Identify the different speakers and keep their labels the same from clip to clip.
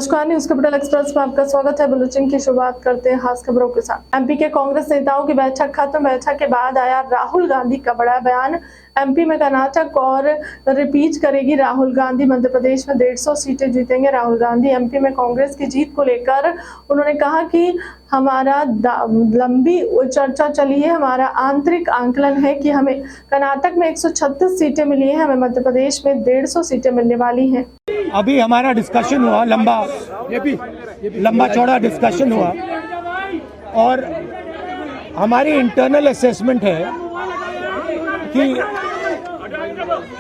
Speaker 1: नमस्कार, news capital express में आपका स्वागत है। बुलेटिन की शुरुआत करते हैं खास खबरों के साथ। एमपी के कांग्रेस नेताओं की बैठक खत्म। बैठक के बाद आया राहुल गांधी का बड़ा बयान। एमपी में कर्नाटक और रिपीट करेगी राहुल गांधी। मध्य प्रदेश में 150 सीटें जीतेंगे राहुल गांधी। एमपी में कांग्रेस की जीत को लेकर उन्होंने कहा कि हमारा लंबी चर्चा चली है। हमारा आंतरिक आंकलन है कि हमें कर्नाटक में 136 सीटें मिली हैं, हमें मध्य प्रदेश में 150 सीटें मिलने वाली हैं।
Speaker 2: अभी हमारा डिस्कशन हुआ, लंबा चौड़ा डिस्कशन हुआ और हमारी इंटरनल असेसमेंट है कि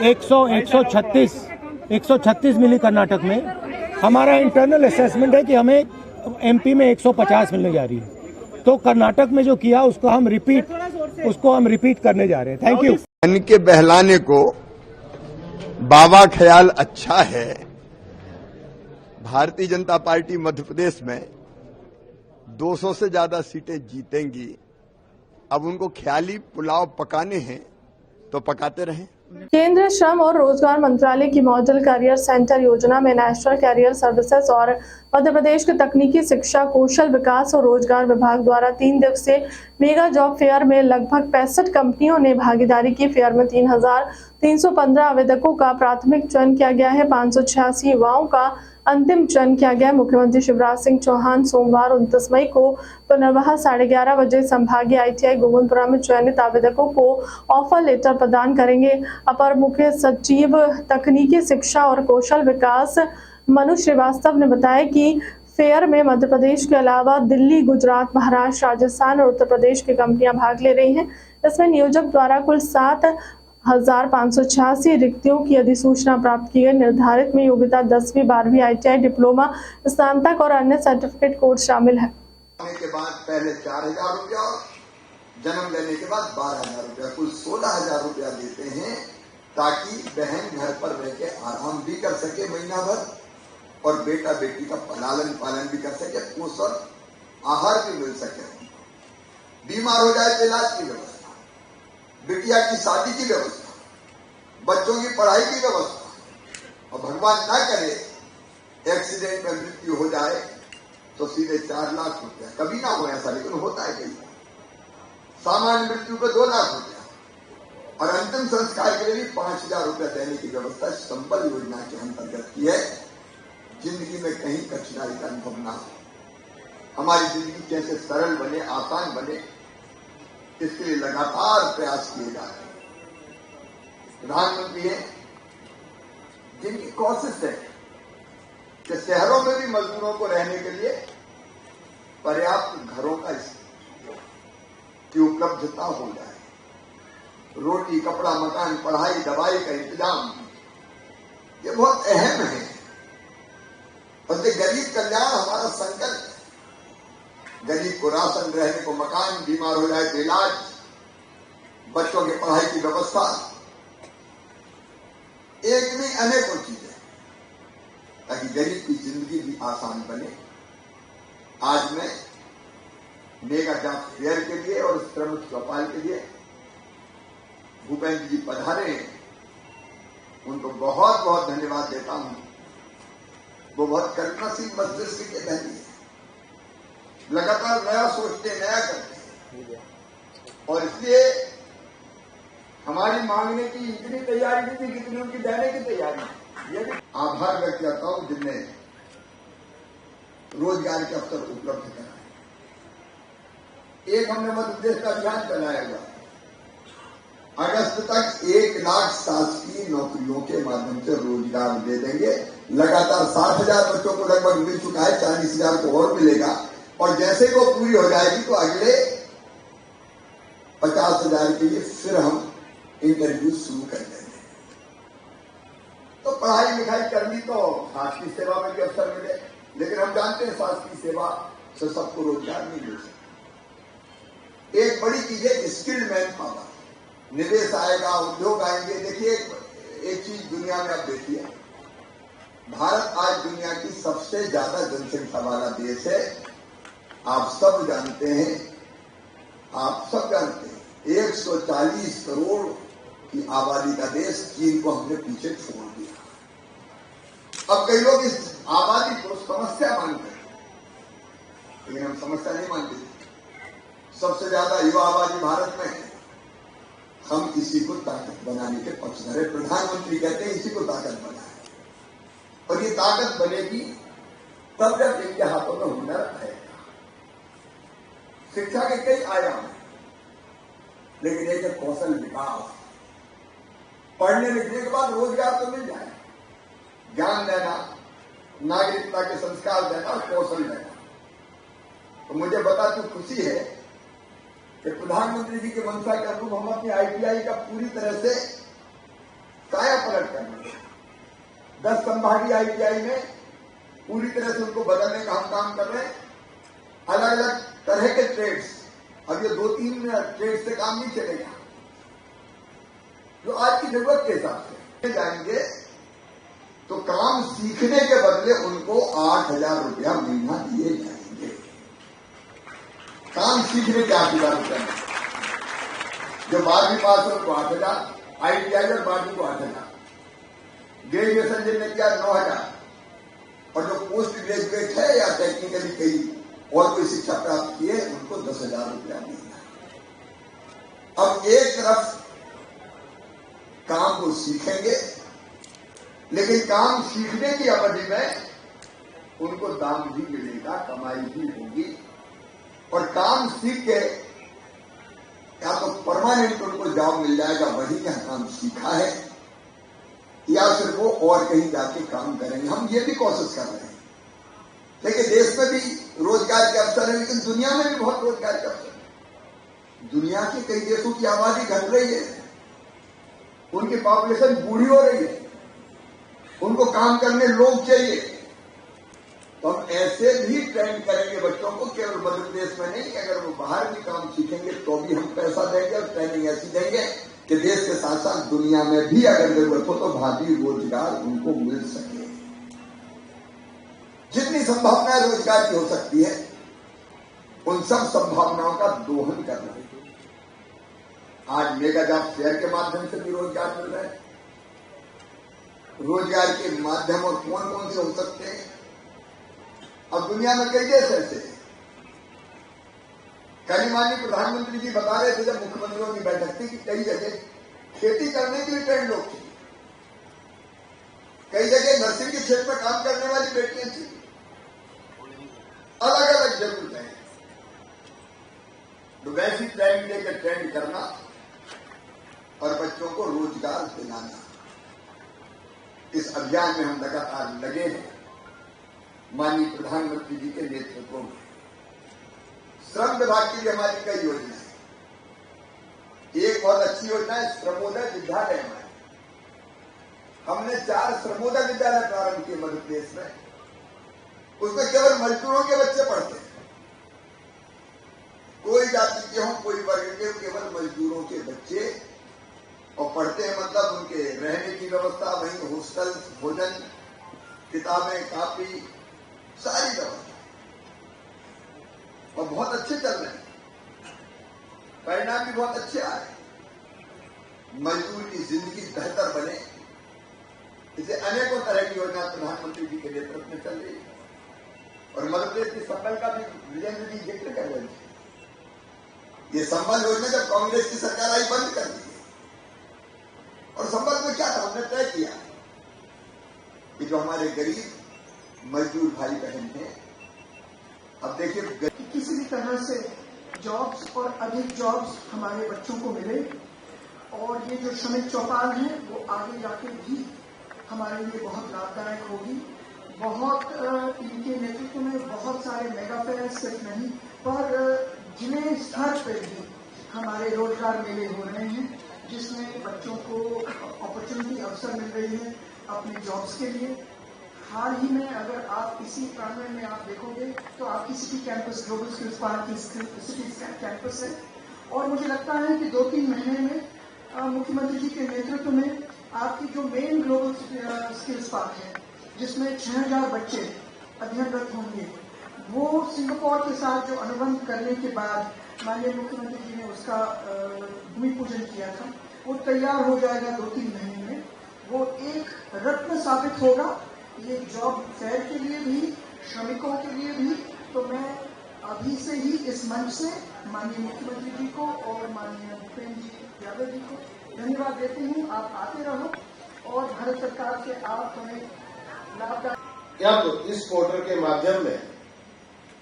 Speaker 2: 136 मिली कर्नाटक में। हमारा इंटरनल असेसमेंट है कि हमें एमपी में 150 मिलने जा रही है। तो कर्नाटक में जो किया उसको हम रिपीट करने जा रहे हैं। Thank you.
Speaker 3: मन के बहलाने को बाबा ख्याल अच्छा है। भारतीय जनता पार्टी मध्य प्रदेश में 200 से ज्यादा सीटें जीतेंगी। अब उनको ख्याली पुलाव पकाने हैं तो पकाते रहें।
Speaker 1: केंद्रीय श्रम और रोजगार मंत्रालय की मॉडल करियर सेंटर योजना में नेशनल कैरियर सर्विसेज और मध्य प्रदेश के तकनीकी शिक्षा, कौशल विकास और रोजगार विभाग द्वारा 3 दिवसीय मेगा जॉब फेयर में लगभग 65 कंपनियों ने भागीदारी की। फेयर में 3,315 आवेदकों का प्राथमिक चयन किया गया है। 586 युवाओं का अंतिम चयन किया गया। मुख्यमंत्री शिवराज सिंह चौहान सोमवार 29 मई को पुनर्वहा 11:30 बजे संभागीय ITI गोविंदपुरा में चयनित आवेदकों को ऑफर लेटर प्रदान करेंगे। अपर मुख्य सचिव तकनीकी शिक्षा और कौशल विकास मनु श्रीवास्तव ने बताया कि फेयर में मध्य प्रदेश के अलावा दिल्ली, गुजरात, महाराष्ट्र, राजस्थान और उत्तर प्रदेश की कंपनियां भाग ले रही हैं। इसमें नियोजक द्वारा कुल 7,586 रिक्तियों की अधिसूचना प्राप्त की गई। निर्धारित में योग्यता 10वीं, 12वीं ITI डिप्लोमा, स्नातक और अन्य सर्टिफिकेट कोर्स शामिल है।
Speaker 3: के बाद पहले 4,000 रुपया, जन्म लेने के बाद 12,000 रुपया, कुल 16,000 रुपया देते हैं ताकि बहन घर पर रह के आराम भी कर सके महीना भर और बेटा बेटी का लालन पालन भी कर सके, पोषण आहार भी मिल सके, बीमार हो जाए तो इलाज की व्यवस्था, बिटिया की शादी की व्यवस्था, बच्चों की पढ़ाई की व्यवस्था, और भगवान ना करे एक्सीडेंट में मृत्यु हो जाए तो सीधे 4 लाख रुपया। कभी ना हो ऐसा, लेकिन होता है कई। सामान्य मृत्यु पे 2 लाख रुपया और अंतिम संस्कार के लिए भी 5,000 रुपया देने की व्यवस्था संबल योजना के अंतर्गत की है। जिंदगी में कहीं कठिनाई का अनुभव ना हो, हमारी जिंदगी कैसे सरल बने, आसान बने, इसके लिए लगातार प्रयास किए जा रहे हैं। प्रधानमंत्री हैं जिनकी कोशिश है कि शहरों में भी मजदूरों को रहने के लिए पर्याप्त घरों की उपलब्धता हो जाए। रोटी, कपड़ा, मकान, पढ़ाई, दवाई का इंतजाम, ये बहुत अहम है। और ये गरीब कल्याण हमारा संकल्प है। गरीब को राशन, रहने को मकान, बीमार हो जाए तो इलाज, बच्चों की पढ़ाई की व्यवस्था, एक नहीं अनेकों चीजें, ताकि गरीब की जिंदगी भी आसान बने। आज मैं मेगा जॉब फेयर के लिए और श्रमिक चौपाल के लिए भूपेंद्र जी पधारे हैं, उनको बहुत बहुत धन्यवाद देता हूं। वो बहुत करुणाशील मस्तिष्क के धनी है, लगातार नया सोचते, नया करते हैं, और इसलिए हमारी मांगने की इतनी तैयारी नहीं थी जितनी उनकी देने की तैयारी। ये भी आभार व्यक्त करता हूं जिनने रोजगार के अवसर उपलब्ध कराए। एक हमने मध्य प्रदेश का अभियान चलाया हुआ, अगस्त तक 1 लाख शासकीय नौकरियों के माध्यम से रोजगार दे देंगे। लगातार 60,000 बच्चों को लगभग मिल चुका है, 40,000 को और मिलेगा, और जैसे वो पूरी हो जाएगी तो अगले 50,000 के लिए फिर हम इंटरव्यू शुरू कर देंगे। तो पढ़ाई लिखाई करनी तो शासकीय सेवा में भी अवसर मिले, लेकिन हम जानते हैं शासकीय सेवा से सबको रोजगार नहीं मिल सकता। एक बड़ी चीज है स्किल्ड मैन पावर, निवेश आएगा, उद्योग आएंगे। देखिए एक चीज दुनिया में आप देखिए, भारत आज दुनिया की सबसे ज्यादा जनसंख्या वाला देश है। आप सब जानते हैं 140 करोड़ की आबादी का देश चीन को हमने पीछे छोड़ दिया। अब कई लोग इस आबादी को समझ समस्या मानते हैं, लेकिन हम समस्या नहीं मानते। सबसे ज्यादा युवा आबादी भारत में है, हम इसी को ताकत बनाने के पक्षधर हैं। प्रधानमंत्री कहते हैं इसी को ताकत बनाए, और ये ताकत बनेगी तब जब इनके हाथों में हुनर आएगा। शिक्षा के कई आयाम हैं, लेकिन एक है कौशल विकास। पढ़ने लिखने के बाद रोजगार तो मिल जाए, ज्ञान देना, नागरिकता के संस्कार देना और कौशल देना। तो मुझे बताती खुशी है कि प्रधानमंत्री जी के मंशा के अनुरूप हम अपनी ITI का पूरी तरह से काया पलट करना, 10 संभागीय ITI में पूरी तरह से उनको बदलने का हम काम कर रहे हैं। अलग अलग तरह के ट्रेड्स, अब ये 2-3 ट्रेड से काम नहीं चलेगा, जो आज की जरूरत के हिसाब से जाएंगे तो काम सीखने के बदले उनको 8,000 रुपया महीना दिए जाएंगे। काम सीखने के 8,000 रुपया, जो 12वीं पास हो उनको 8,000, ITI और 12वीं को 8,000, ग्रेजुएशन जिनने किया 9,000, और जो पोस्ट ग्रेजुएट है या टेक्निकली कहीं और कोई शिक्षा प्राप्त किए उनको 10,000 रुपया महीना। अब एक तरफ काम को सीखेंगे, लेकिन काम सीखने की अवधि में उनको दाम भी मिलेगा, कमाई भी होगी, और काम सीख के या तो परमानेंट उनको जॉब मिल जाएगा, वही जहां काम सीखा है, या फिर वो और कहीं जाके काम करेंगे। हम ये भी कोशिश कर रहे हैं। देखिए, देश में भी रोजगार के अवसर है, लेकिन दुनिया में भी बहुत रोजगार के अवसर है। दुनिया के कई देशों की आबादी घट रही है, उनकी पॉपुलेशन बूढ़ी हो रही है, उनको काम करने लोग चाहिए। तो हम ऐसे भी ट्रेन करेंगे बच्चों को, केवल मध्य प्रदेश में नहीं, अगर वो बाहर भी काम सीखेंगे तो भी हम पैसा देंगे और ट्रेनिंग ऐसी देंगे कि देश के साथ साथ दुनिया में भी अगर जरूरत हो तो भावी रोजगार उनको मिल सके। जितनी संभावनाएं रोजगार की हो सकती है, उन सब संभावनाओं का दोहन करना है। आज मेगा जॉब फेयर के माध्यम से भी रोजगार मिल रहा है। रोजगार के माध्यम और कौन कौन से हो सकते हैं? अब दुनिया में कई देश ऐसे हैं। कल माननीय प्रधानमंत्री जी बता रहे थे जब मुख्यमंत्रियों की बैठक थी कि कई जगह खेती करने के लिए ट्रेंड लोग थे, कई जगह नर्सिंग के क्षेत्र में काम करने वाली बेटियां थी। अलग अलग जरूरतें हैं, तो वैसी ट्रेंड लेकर ट्रेंड करना और बच्चों को रोजगार दिलाना, इस अभियान में हम लगातार लगे हैं। माननीय प्रधानमंत्री जी के नेतृत्व में श्रम विभाग की भी हमारी कई योजनाएं हैं। एक बहुत अच्छी योजना है श्रमोदय विद्यालय हमारे। हमने 4 श्रमोदय विद्यालय प्रारंभ किए मध्य प्रदेश में। उसमें केवल मजदूरों के बच्चे पढ़ते हैं, कोई जाति के हों, कोई वर्ग के, केवल मजदूरों के बच्चे और पढ़ते हैं। मतलब उनके रहने की व्यवस्था, वहीं हॉस्टल, भोजन, किताबें, कापी, सारी व्यवस्था, और बहुत अच्छे चल रहे हैं, परिणाम भी बहुत अच्छे आ रहे हैं। मजदूर की जिंदगी बेहतर बने, इसे अनेकों तरह की योजना प्रधानमंत्री जी के नेतृत्व में चल रही है। और मध्य प्रदेश की संबल का भी वीरेंद्र जी जिक्र कर रहे थे। ये संबल योजना जब कांग्रेस की सरकार आई बंद कर दी, और संबल में क्या था, हमने तय किया कि जो हमारे गरीब मजदूर भाई बहन हैं, अब देखिए
Speaker 4: किसी भी तरह से जॉब्स और अधिक जॉब्स हमारे बच्चों को मिले, और ये जो श्रमिक चौपाल है वो आगे जाके भी हमारे लिए बहुत लाभदायक होगी। बहुत इनके नेतृत्व में बहुत सारे मेगा फेयर सिर्फ नहीं पर जिले स्तर पर भी हमारे रोजगार मेले हो रहे हैं, जिसमें बच्चों को अपॉर्चुनिटी अवसर मिल रही है अपने जॉब्स के लिए। हाल ही में अगर आप इसी प्रांगण में आप देखोगे तो आपकी city campus, global skills park की सिटी कैंपस है, और मुझे लगता है कि 2-3 महीने में मुख्यमंत्री जी के नेतृत्व में आपकी जो मेन ग्लोबल स्किल्स पार्क है, जिसमें 6,000 बच्चे अध्ययनरत होंगे, वो सिंगापुर के साथ जो अनुबंध करने के बाद माननीय मुख्यमंत्री जी ने उसका भूमि पूजन किया था, वो तैयार हो जाएगा 2-3 महीने में। वो एक रत्न साबित होगा, ये जॉब फेयर के लिए भी, श्रमिकों के लिए भी। तो मैं अभी से ही इस मंच से माननीय मुख्यमंत्री जी को और माननीय भूपेंद्र जी यादव जी को धन्यवाद देती हूँ। आप आते रहो और भारत सरकार से आप हमें लाभदायक।
Speaker 5: अब इस पोर्टल के माध्यम में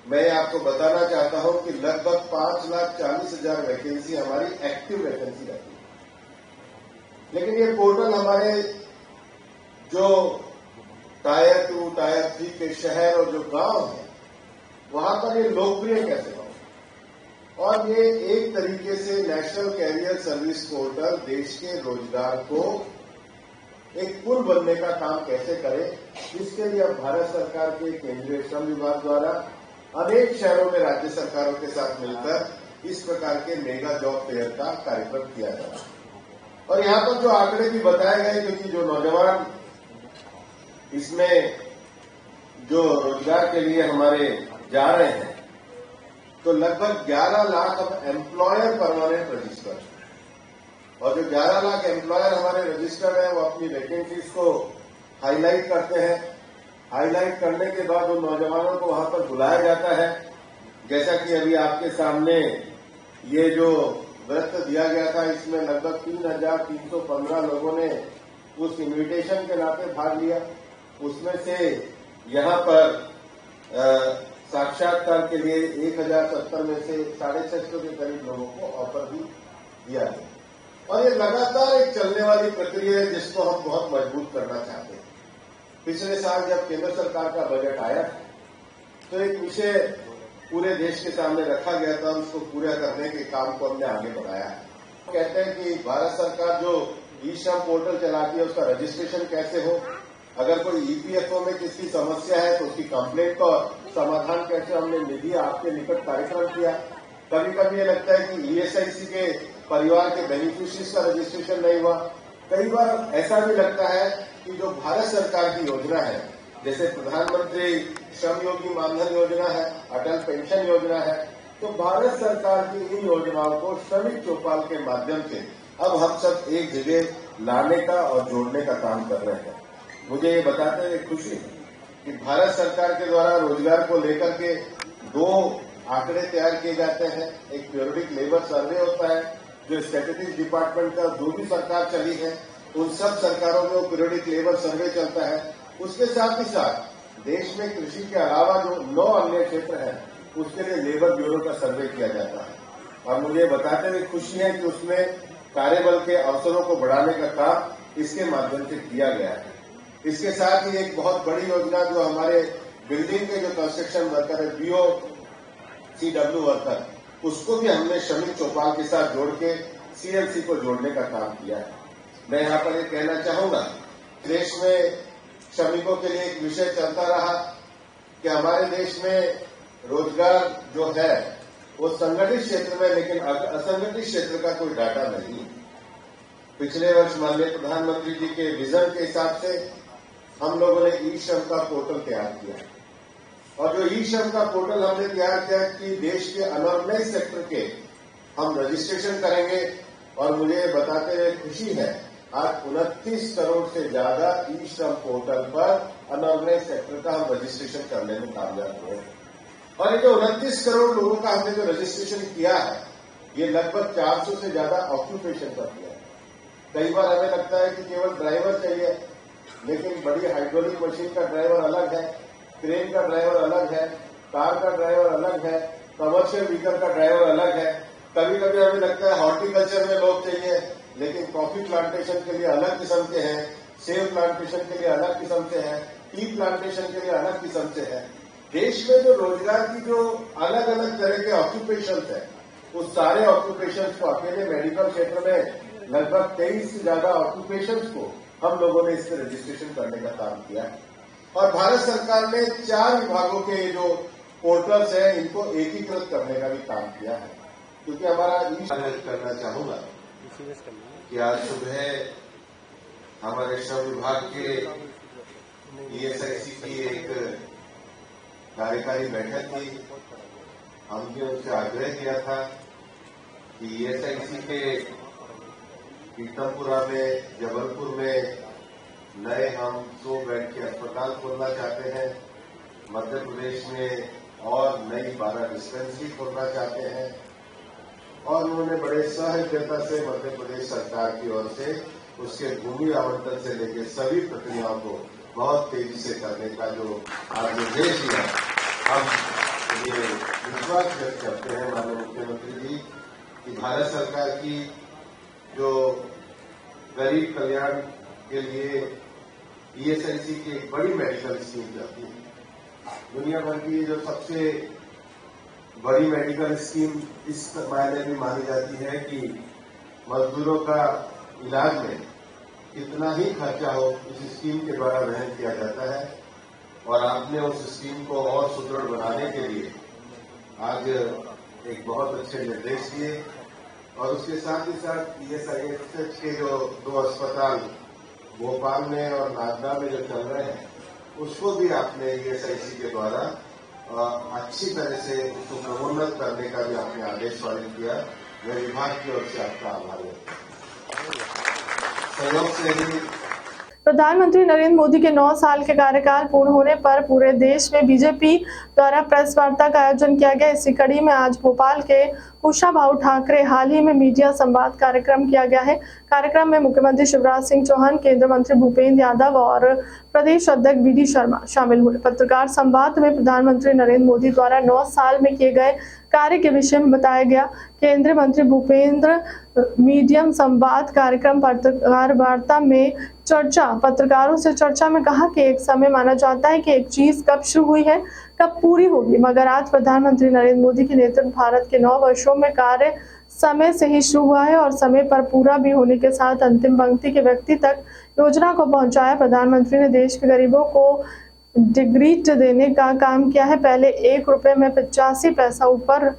Speaker 5: मैं आपको बताना चाहता हूं कि लगभग 5,40,000 वैकेंसी हमारी एक्टिव वैकेंसी रहती है। लेकिन ये पोर्टल हमारे जो टायर 2, टायर 3 के शहर और जो गांव है वहां पर ये लोकप्रिय कैसे हो, और ये एक तरीके से नेशनल कैरियर सर्विस पोर्टल देश के रोजगार को एक पुल बनने का काम कैसे करे, इसके लिए अब भारत सरकार के केंद्रीय श्रम विभाग द्वारा अनेक शहरों में राज्य सरकारों के साथ मिलकर इस प्रकार के मेगा जॉब फेयर का कार्यक्रम किया जा रहा है। और यहां पर जो आंकड़े भी बताए गए, क्योंकि जो नौजवान इसमें जो रोजगार के लिए हमारे जा रहे हैं, तो लगभग 11 लाख अब एम्प्लॉयर परमानेंट रजिस्टर, और जो 11 लाख एम्प्लॉयर हमारे रजिस्टर्ड हैं वो अपनी वैकेंसीज को हाईलाइट करते हैं। हाईलाइट करने के बाद उन नौजवानों को वहां पर बुलाया जाता है। जैसा कि अभी आपके सामने ये जो वृत्त दिया गया था, इसमें लगभग 3,315 लोगों ने उस इन्विटेशन के नाते भाग लिया। उसमें से यहां पर साक्षात्कार के लिए 1,070 में से 650 के करीब लोगों को ऑफर भी दिया गया। और ये लगातार एक चलने वाली प्रक्रिया है जिसको हम बहुत मजबूत करना चाहते हैं। पिछले साल जब केंद्र सरकार का बजट आया तो एक विषय पूरे देश के सामने रखा गया था, उसको पूरा करने के काम को हमने आगे बढ़ाया। कहते हैं कि भारत सरकार जो ई श्रम पोर्टल चलाती है उसका रजिस्ट्रेशन कैसे हो, अगर कोई ईपीएफओ में किसी समस्या है तो उसकी कंप्लेंट का समाधान कैसे, हमने निधि आपके निकट कार्यक्रम किया। कभी कभी ये लगता है कि ईएसआईसी के परिवार के बेनिफिशियरीज का रजिस्ट्रेशन नहीं हुआ। कई बार ऐसा भी लगता है कि जो भारत सरकार की योजना है, जैसे प्रधानमंत्री श्रम योगी मानधन योजना है, अटल पेंशन योजना है, तो भारत सरकार की इन योजनाओं को श्रमिक चौपाल के माध्यम से अब हम सब एक जगह लाने का और जोड़ने का काम कर रहे हैं। मुझे ये बताते हुए खुशी है कि भारत सरकार के द्वारा रोजगार को लेकर के 2 आंकड़े तैयार किए जाते हैं। एक पीरियोडिक लेबर सर्वे होता है जो स्टैटिस्टिक्स डिपार्टमेंट का जो भी सरकार चली है उन सब सरकारों में वो पीरियोडिक लेबर सर्वे चलता है। उसके साथ ही साथ देश में कृषि के अलावा जो 9 अन्य क्षेत्र हैं उसके लिए लेबर ब्यूरो का सर्वे किया जाता है। और मुझे बताते हुए खुशी है कि उसमें कार्यबल के अवसरों को बढ़ाने का काम इसके माध्यम से किया गया है। इसके साथ ही एक बहुत बड़ी योजना जो हमारे बिल्डिंग के जो कंस्ट्रक्शन वर्कर है, BOCW वर्कर, उसको भी हमने श्रमिक चौपाल के साथ जोड़ के CLC को जोड़ने का काम किया है। मैं यहाँ पर ये कहना चाहूंगा, देश में श्रमिकों के लिए एक विषय चलता रहा कि हमारे देश में रोजगार जो है वो संगठित क्षेत्र में, लेकिन असंगठित क्षेत्र का कोई डाटा नहीं। पिछले वर्ष माननीय प्रधानमंत्री जी के विजन के हिसाब से हम लोगों ने ई श्रम का पोर्टल तैयार किया, और जो ई श्रम का पोर्टल हमने तैयार किया कि देश के अनऑर्गेनाइज सेक्टर के हम रजिस्ट्रेशन करेंगे। और मुझे बताते हुए खुशी है आज 29 करोड़ से ज्यादा ई श्रम पोर्टल पर अनऑर्गेनाइज सेक्टर का हम रजिस्ट्रेशन करने में कामयाब हुए। और ये जो 29 करोड़ लोगों का हमने जो रजिस्ट्रेशन किया है ये लगभग 400 से ज्यादा ऑक्यूपेशन पर किया है। कई बार हमें लगता है कि केवल ड्राइवर चाहिए, लेकिन बड़ी हाइड्रोलिक मशीन का ड्राइवर अलग है, क्रेन का ड्राइवर अलग है, कार का ड्राइवर अलग है, कमर्शियल व्हीकल का ड्राइवर अलग है। कभी कभी हमें लगता है हॉर्टिकल्चर में लोग चाहिए, लेकिन कॉफी प्लांटेशन के लिए अलग किस्म के हैं, सेब प्लांटेशन के लिए अलग किस्म से है, टी प्लांटेशन के लिए अलग किस्म से है। देश में जो रोजगार की जो अलग अलग तरह के ऑक्यूपेशन है, उस सारे ऑक्यूपेशन को अकेले मेडिकल क्षेत्र में लगभग 23 से ज्यादा ऑक्यूपेशन को हम लोगों ने इससे रजिस्ट्रेशन करने का काम किया है। और भारत सरकार ने 4 विभागों के जो पोर्टल्स हैं इनको एकीकृत करने का भी काम किया है, क्योंकि हमारा करना चाहूंगा कि आज सुबह हमारे श्रम विभाग के ESIC की एक कार्यकारी बैठक थी। हमने उनसे आग्रह किया था कि ESIC के पीतमपुरा में, जबलपुर में नए हम 100 बेड के अस्पताल खोलना चाहते हैं। मध्य प्रदेश में और नई 12 डिस्पेंसरी खोलना चाहते हैं और उन्होंने बड़े सहजता से मध्य प्रदेश सरकार की ओर से उसके भूमि आवंटन से लेकर सभी प्रक्रियाओं को बहुत तेजी से करने का जो आज निर्देश दिया, हम ये विश्वास व्यक्त करते हैं माननीय मुख्यमंत्री जी कि भारत सरकार की जो गरीब कल्याण के लिए ईएसआईसी की एक बड़ी मेडिकल स्कीम चलती है, दुनिया भर की जो सबसे बड़ी मेडिकल स्कीम इस मायने में मानी जाती है कि मजदूरों का इलाज में कितना ही खर्चा हो इस स्कीम के द्वारा वहन किया जाता है और आपने उस स्कीम को और सुदृढ़ बनाने के लिए आज एक बहुत अच्छे निर्देश दिए और उसके साथ ही साथ ईएसआईएस के जो 2 अस्पताल भोपाल में और नागदा में जो चल रहे हैं उसको भी आपने ईएसआईसी के द्वारा अच्छी तरह से उसको क्रमोन्नत करने का भी आपने आदेश पारित किया। मैं विभाग की ओर से आपका आभार व्यक्त सहयोग से ही
Speaker 1: प्रधानमंत्री नरेंद्र मोदी के 9 साल के कार्यकाल पूर्ण होने पर पूरे देश में बीजेपी द्वारा प्रेस वार्ता का आयोजन किया गया। इसी कड़ी में आज भोपाल के कुशाभाऊ ठाकरे हाल ही में मीडिया संवाद कार्यक्रम किया गया है। कार्यक्रम में मुख्यमंत्री शिवराज सिंह चौहान, केंद्रीय मंत्री भूपेंद्र यादव और प्रदेश अध्यक्ष बीडी शर्मा शामिल हुए। पत्रकार संवाद में प्रधानमंत्री नरेंद्र मोदी द्वारा 9 साल में किए गए कार्य के विषय में बताया गया। केंद्रीय मंत्री भूपेंद्र मीडियम संवाद कार्यक्रम पत्रकार वार्ता में पत्रकारों से चर्चा में कहा कि एक समय माना जाता है कि एक चीज कब शुरू हुई है कब पूरी होगी, मगर आज प्रधानमंत्री नरेंद्र मोदी के नेतृत्व भारत के 9 वर्षों में कार्य समय से ही शुरू हुआ है और समय पर पूरा भी होने के साथ अंतिम पंक्ति के व्यक्ति तक योजना को पहुंचाया। प्रधानमंत्री ने देश के गरीबों को डिग्रीट देने का काम किया है। पहले 1 रुपए में 85 पैसा ऊपर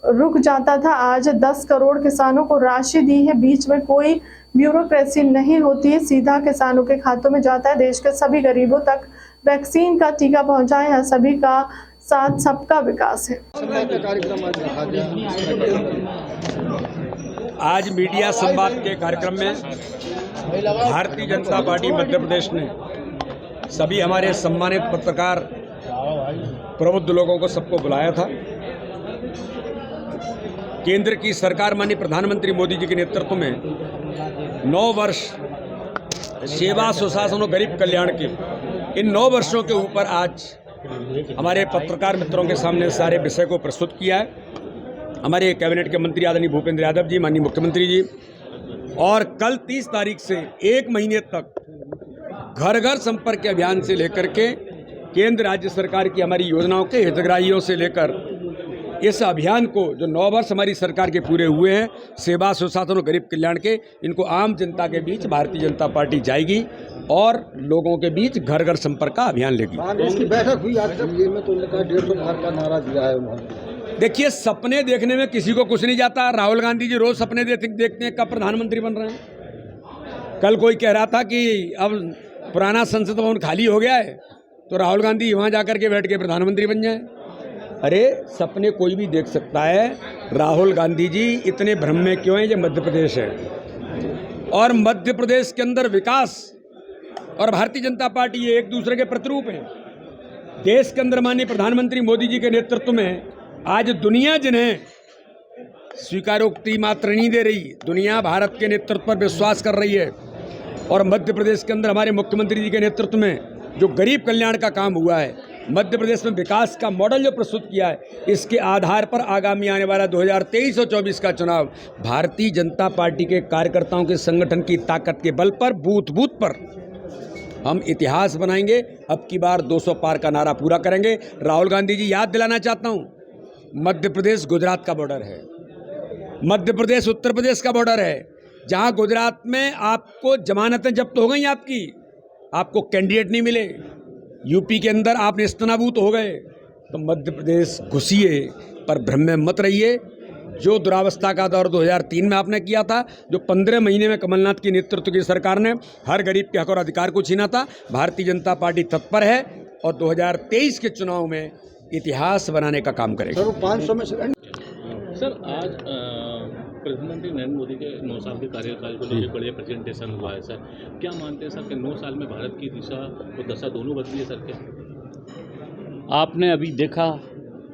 Speaker 1: रुक जाता था, आज 10 करोड़ किसानों को राशि दी है। बीच में कोई ब्यूरोक्रेसी नहीं होती है, सीधा किसानों के खातों में जाता है। देश के सभी गरीबों तक वैक्सीन का टीका पहुंचाए हैं। सभी का साथ सबका विकास है।
Speaker 6: आज मीडिया संवाद के कार्यक्रम में भारतीय जनता पार्टी मध्य प्रदेश ने सभी हमारे सम्मानित पत्रकार प्रबुद्ध लोगों को सबको बुलाया था। केंद्र की सरकार माननीय प्रधानमंत्री मोदी जी के नेतृत्व में 9 वर्ष सेवा सुशासन और गरीब कल्याण के इन 9 वर्षों के ऊपर आज हमारे पत्रकार मित्रों के सामने सारे विषय को प्रस्तुत किया है। हमारे कैबिनेट के मंत्री आदरणीय भूपेंद्र यादव जी, माननीय मुख्यमंत्री जी, और कल 30 तारीख से 1 महीने तक घर घर संपर्क अभियान से लेकर के केंद्र राज्य सरकार की हमारी योजनाओं के हितग्राहियों से लेकर इस अभियान को जो 9 वर्ष हमारी सरकार के पूरे हुए हैं सेवा सुशासन और गरीब कल्याण के, इनको आम जनता के बीच भारतीय जनता पार्टी जाएगी और लोगों के बीच घर घर संपर्क का अभियान लेगी।
Speaker 7: इसकी बैठक हुई आज दिल्ली में, तो उन्होंने कहा 150 पार का नारा दिया है उन्होंने।
Speaker 6: देखिए, सपने देखने में किसी को कुछ नहीं जाता। राहुल गांधी जी रोज सपने देखते हैं कब प्रधानमंत्री बन रहे हैं। कल कोई कह रहा था कि अब पुराना संसद भवन खाली हो गया है तो राहुल गांधी वहां जाकर के बैठ के प्रधानमंत्री बन जाए। अरे सपने कोई भी देख सकता है। राहुल गांधी जी इतने भ्रम में क्यों हैं? ये मध्य प्रदेश है और मध्य प्रदेश के अंदर विकास और भारतीय जनता पार्टी ये एक दूसरे के प्रतिरूप हैं। देश के अंदर माननीय प्रधानमंत्री मोदी जी के नेतृत्व में आज दुनिया जिन्हें स्वीकारोक्ति मात्र नहीं दे रही, दुनिया भारत के नेतृत्व पर विश्वास कर रही है। और मध्य प्रदेश के अंदर हमारे मुख्यमंत्री जी के नेतृत्व में जो गरीब कल्याण का काम हुआ है, मध्य प्रदेश में विकास का मॉडल जो प्रस्तुत किया है, इसके आधार पर आगामी आने वाला 2023 और 24 का चुनाव भारतीय जनता पार्टी के कार्यकर्ताओं के संगठन की ताकत के बल पर बूथ बूथ पर हम इतिहास बनाएंगे। अब की बार 200 पार का नारा पूरा करेंगे। राहुल गांधी जी, याद दिलाना चाहता हूं, मध्य प्रदेश गुजरात का बॉर्डर है, मध्य प्रदेश उत्तर प्रदेश का बॉर्डर है। जहां गुजरात में आपको जमानतें जब्त हो गई, आपको कैंडिडेट नहीं मिले, यूपी के अंदर आप नेस्तनाबूत हो गए, तो मध्य प्रदेश घुसिए, पर भ्रम में मत रहिए। जो दुरावस्था का दौर 2003 में आपने किया था, जो 15 महीने में कमलनाथ की नेतृत्व की सरकार ने हर गरीब के हक और अधिकार को छीना था, भारतीय जनता पार्टी तत्पर है और 2023 के चुनाव में इतिहास बनाने का काम करेगी।
Speaker 8: सर, आज प्रधानमंत्री नरेंद्र मोदी के 9 साल के कार्यकाल को लेकर बड़े प्रेजेंटेशन हुआ है सर। क्या मानते हैं सर कि 9 साल में भारत की दिशा और दशा दोनों बदली है सर? क्या आपने अभी देखा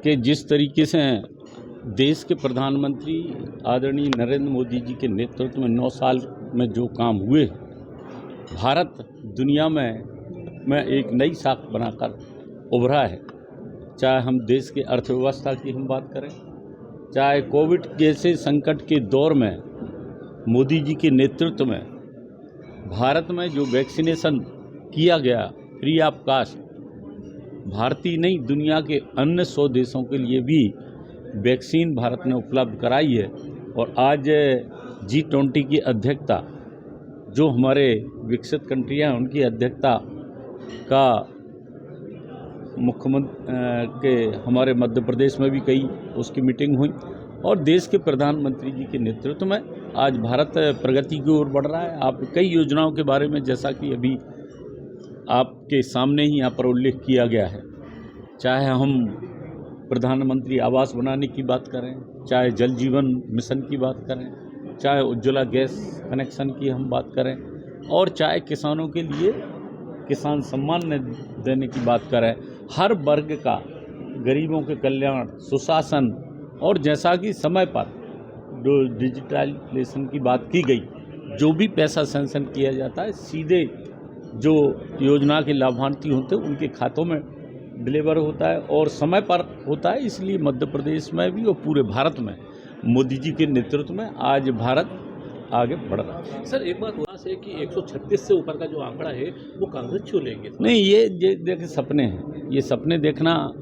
Speaker 8: कि जिस तरीके से देश के प्रधानमंत्री आदरणीय नरेंद्र मोदी जी के नेतृत्व में 9 साल में जो काम हुए, भारत दुनिया में एक नई साख बनाकर उभरा है। चाहे हम देश की अर्थव्यवस्था की हम बात करें, चाहे कोविड जैसे संकट के दौर में मोदी जी के नेतृत्व में भारत में जो वैक्सीनेशन किया गया फ्री ऑफ कास्ट, भारतीय नहीं दुनिया के अन्य 100 देशों के लिए भी वैक्सीन भारत ने उपलब्ध कराई है। और आज G20 की अध्यक्षता जो हमारे विकसित कंट्रियां हैं उनकी अध्यक्षता का मुख्यमंत्री के हमारे मध्य प्रदेश में भी कई उसकी मीटिंग हुई और देश के प्रधानमंत्री जी के नेतृत्व में आज भारत प्रगति की ओर बढ़ रहा है। आप कई योजनाओं के बारे में जैसा कि अभी आपके सामने ही यहाँ पर उल्लेख किया गया है, चाहे हम प्रधानमंत्री आवास बनाने की बात करें, चाहे जल जीवन मिशन की बात करें, चाहे उज्ज्वला गैस कनेक्शन की हम बात करें और चाहे किसानों के लिए किसान सम्मान देने की बात करें, हर वर्ग का गरीबों के कल्याण, सुशासन और जैसा कि समय पर जो डिजिटलाइजेशन की बात की गई, जो भी पैसा सैंक्शन किया जाता है सीधे जो योजना के लाभार्थी होते हैं उनके खातों में डिलीवर होता है और समय पर होता है। इसलिए मध्य प्रदेश में भी और पूरे भारत में मोदी जी के नेतृत्व में आज भारत आगे बढ़ रहा है। सर एक बात वहाँ से कि 136 से ऊपर का जो आंकड़ा है वो कांग्रेस छू लेंगे?
Speaker 2: नहीं, ये देखिए सपने हैं, ये सपने देखना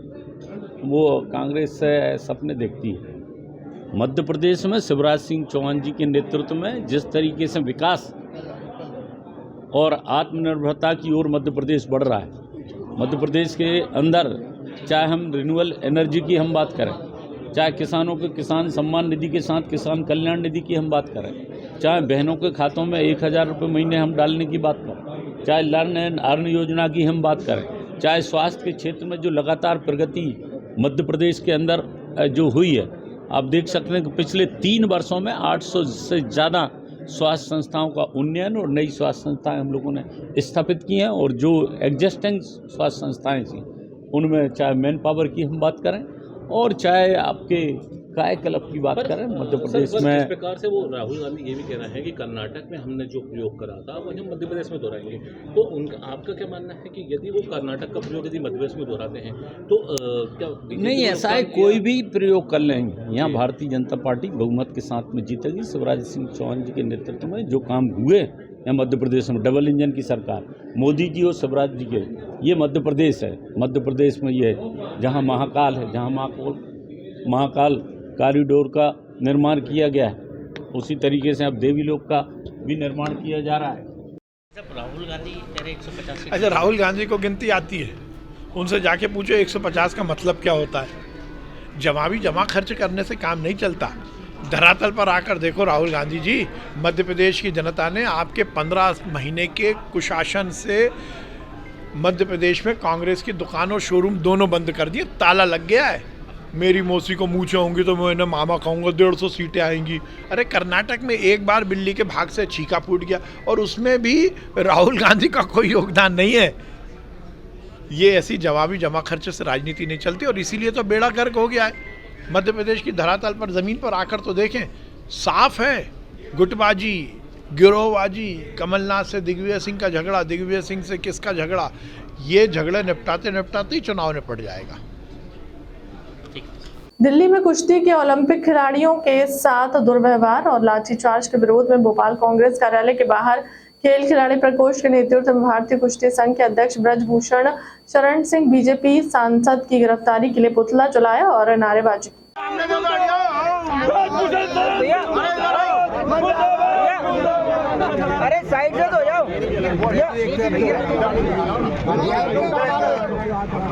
Speaker 2: वो कांग्रेस सपने देखती है। मध्य प्रदेश में शिवराज सिंह चौहान जी के नेतृत्व में जिस तरीके से विकास और आत्मनिर्भरता की ओर मध्य प्रदेश बढ़ रहा है, मध्य प्रदेश के अंदर चाहे हम रिन्यूएबल एनर्जी की हम बात करें, चाहे किसानों के किसान सम्मान निधि के साथ किसान कल्याण निधि की हम बात करें, चाहे बहनों के खातों में 1000 रुपये महीने हम डालने की बात करें, चाहे लर्न एंड अर्न योजना की हम बात करें, चाहे स्वास्थ्य के क्षेत्र में जो लगातार प्रगति मध्य प्रदेश के अंदर जो हुई है, आप देख सकते हैं कि पिछले 3 वर्षों में 800 से ज़्यादा स्वास्थ्य संस्थाओं का उन्नयन और नई स्वास्थ्य संस्थाएं हम लोगों ने स्थापित की हैं और जो एग्जिस्टिंग स्वास्थ्य संस्थाएं थी उनमें चाहे मैन पावर की हम बात करें और चाहे आपके कायाकल्प की बात करें, मध्य प्रदेश में
Speaker 8: इस प्रकार से वो राहुल गांधी ये भी कह रहे हैं कि कर्नाटक में हमने जो प्रयोग करा था वही हम मध्य प्रदेश में दोहराएंगे। तो उनका आपका क्या मानना है कि यदि वो कर्नाटक का प्रयोग यदि मध्य प्रदेश में दोहराते हैं तो क्या
Speaker 2: नहीं, ऐसा है कोई भी प्रयोग कर लेंगे। यहाँ भारतीय जनता पार्टी बहुमत के साथ में जीतेगी। शिवराज सिंह चौहान जी के नेतृत्व में जो काम हुए यहाँ मध्य प्रदेश में, डबल इंजन की सरकार, मोदी जी और शिवराज जी के, ये मध्य प्रदेश है। मध्य प्रदेश में ये जहाँ महाकाल है, जहाँ महाकाल कॉरिडोर का निर्माण किया गया है, उसी तरीके से अब देवी लोक का भी निर्माण किया जा रहा है।
Speaker 8: राहुल गांधी कह रहे 150।
Speaker 9: अच्छा, राहुल गांधी को गिनती आती है, उनसे जाके पूछो 150 का मतलब क्या होता है। जमा खर्च करने से काम नहीं चलता। धरातल पर आकर देखो राहुल गांधी जी, मध्य प्रदेश की जनता ने आपके 15 महीने के कुशासन से मध्य प्रदेश में कांग्रेस की दुकान और शोरूम दोनों बंद कर दिए, ताला लग गया है। मेरी मौसी को मूछें होंगी तो मैं इन्हें मामा कहूँगा, 150 सीटें आएंगी। अरे कर्नाटक में एक बार बिल्ली के भाग से छीका फूट गया और उसमें भी राहुल गांधी का कोई योगदान नहीं है। ये ऐसी जमा खर्च से राजनीति नहीं चलती और इसीलिए तो बेड़ा गर्क हो गया है। मध्य प्रदेश की धरातल पर ज़मीन पर आकर तो देखें, साफ है। गुटबाजी, गिरोहबाजी, कमलनाथ से दिग्विजय सिंह का झगड़ा, दिग्विजय सिंह से किसका झगड़ा, ये झगड़े निपटाते निपटाते ही चुनाव निपट जाएगा।
Speaker 1: दिल्ली में कुश्ती के ओलंपिक खिलाड़ियों के साथ दुर्व्यवहार और लाठीचार्ज के विरोध में भोपाल कांग्रेस कार्यालय के बाहर खेल खिलाड़ी प्रकोष्ठ के नेतृत्व में भारतीय कुश्ती संघ के अध्यक्ष ब्रजभूषण शरण सिंह बीजेपी सांसद की गिरफ्तारी के लिए पुतला जलाया और नारेबाजी की।
Speaker 10: अरे साइड से तो जाओ।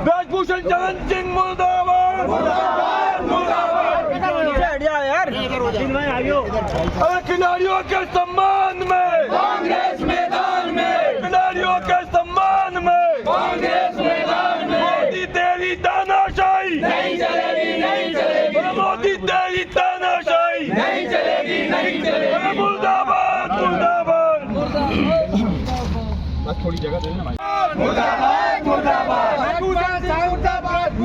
Speaker 11: ब्रजभूषण शरण सिंह मुर्दाबाद।
Speaker 10: यार
Speaker 11: अरे खिलाड़ियों के सम्मान में कांग्रेस मैदान में, खिलाड़ियों के सम्मान में कांग्रेस मैदान में। मोदी तेरी तानाशाही नहीं चलेगी, नहीं चलेगी। मोदी तेरी तानाशाही नहीं चलेगी, नहीं चलेगी। मुर्दाबाद, मुर्दाबाद, मुर्दाबाद। थोड़ी जगह देना भाई। मुर्दाबाद, मुर्दाबाद, मुर्दाबाद।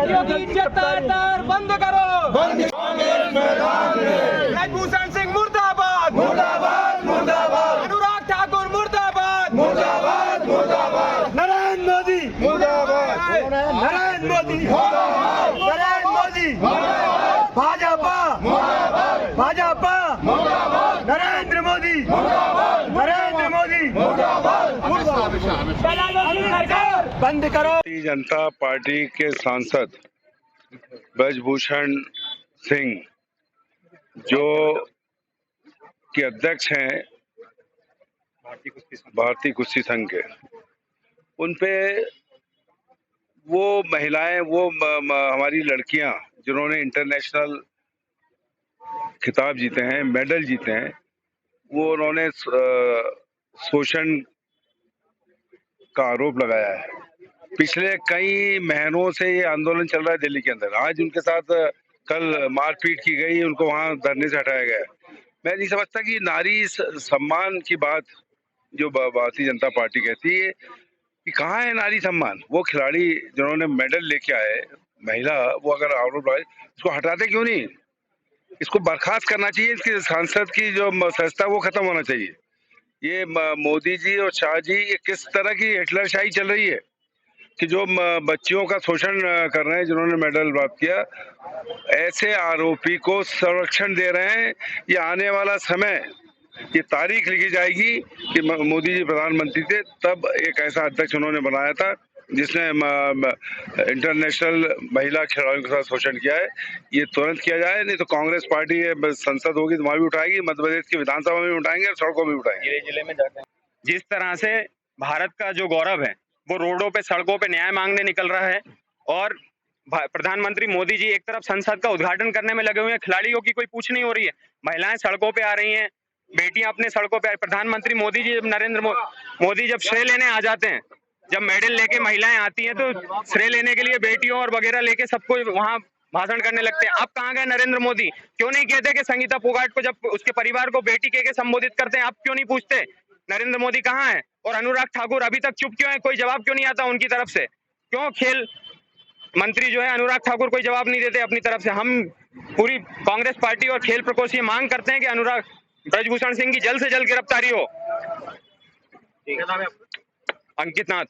Speaker 11: खिलाड़ियों की इज्जत तार बंद करो। ब्रजभूषण सिंह मुर्दाबाद, मुर्दाबाद, मुर्दाबाद। अनुराग ठाकुर मुर्दाबाद, मुर्दाबाद, मुर्दाबाद। नरेंद्र मोदी मुर्दाबाद, नरेंद्र मोदी मुर्दाबाद, नरेंद्र मोदी मुर्दाबाद, भाजपा मुर्दाबाद, भाजपा मुर्दाबाद, नरेंद्र मोदी मुर्दाबाद, नरेंद्र मोदी मुर्दाबाद, बंद करो।
Speaker 10: भारतीय जनता पार्टी के सांसद ब्रजभूषण सिंह जो के अध्यक्ष हैं भारतीय कुश्ती संघ के, उन पे वो महिलाएं, वो हमारी लड़कियां जिन्होंने इंटरनेशनल खिताब जीते हैं, मेडल जीते हैं, वो उन्होंने शोषण का आरोप लगाया है। पिछले कई महीनों से ये आंदोलन चल रहा है दिल्ली के अंदर। आज उनके साथ कल मारपीट की गई, उनको वहां धरने से हटाया गया। मैं नहीं समझता कि नारी सम्मान की बात जो भारतीय जनता पार्टी कहती है कि कहाँ है नारी सम्मान। वो खिलाड़ी जिन्होंने मेडल लेके आए, महिला, वो अगर आरोप लगाए, इसको हटाते क्यों नहीं? इसको बर्खास्त करना चाहिए। इसकी सांसद की जो सस्ता वो खत्म होना चाहिए। ये मोदी जी और शाह जी, ये किस तरह की हिटलरशाही चल रही है कि जो बच्चियों का शोषण कर रहे हैं, जिन्होंने मेडल प्राप्त किया, ऐसे आरोपी को संरक्षण दे रहे हैं। ये आने वाला समय, ये तारीख लिखी जाएगी कि मोदी जी प्रधानमंत्री थे तब एक ऐसा अध्यक्ष उन्होंने बनाया था जिसने इंटरनेशनल महिला खिलाड़ियों के साथ शोषण किया है। ये तुरंत किया जाए, नहीं तो कांग्रेस पार्टी संसद होगी तो वहां भी उठाएगी, मध्य प्रदेश की विधानसभा में भी उठाएंगे और सड़कों में भी उठाएंगे।
Speaker 12: जिले में जाते हैं। जिस तरह से भारत का जो गौरव है वो रोडों पे, सड़कों पे न्याय मांगने निकल रहा है, और प्रधानमंत्री मोदी जी एक तरफ संसद का उद्घाटन करने में लगे हुए हैं, खिलाड़ियों की कोई पूछ नहीं हो रही है। महिलाएं सड़कों पे आ रही हैं, बेटियां अपने सड़कों पे। प्रधानमंत्री मोदी जी, नरेंद्र मोदी जब श्रेय लेने आ जाते हैं, जब मेडल लेके महिलाएं आती हैं तो श्रेय लेने के लिए बेटियों और वगैरह लेके सबको वहां भाषण करने लगते हैं। अब कहाँ गए नरेंद्र मोदी? क्यों नहीं कहते कि संगीता फोगाट को, जब उसके परिवार को बेटी कह के संबोधित करते हैं, आप क्यों नहीं पूछते नरेंद्र मोदी कहाँ है? और अनुराग ठाकुर अभी तक चुप क्यों है? कोई जवाब क्यों नहीं आता उनकी तरफ से? क्यों खेल मंत्री जो है अनुराग ठाकुर कोई जवाब नहीं देते अपनी तरफ से? हम पूरी कांग्रेस पार्टी और खेल प्रकोष्ठ ये मांग करते हैं कि अनुराग ब्रजभूषण सिंह की जल्द से जल्द गिरफ्तारी हो। अंकित नाथ,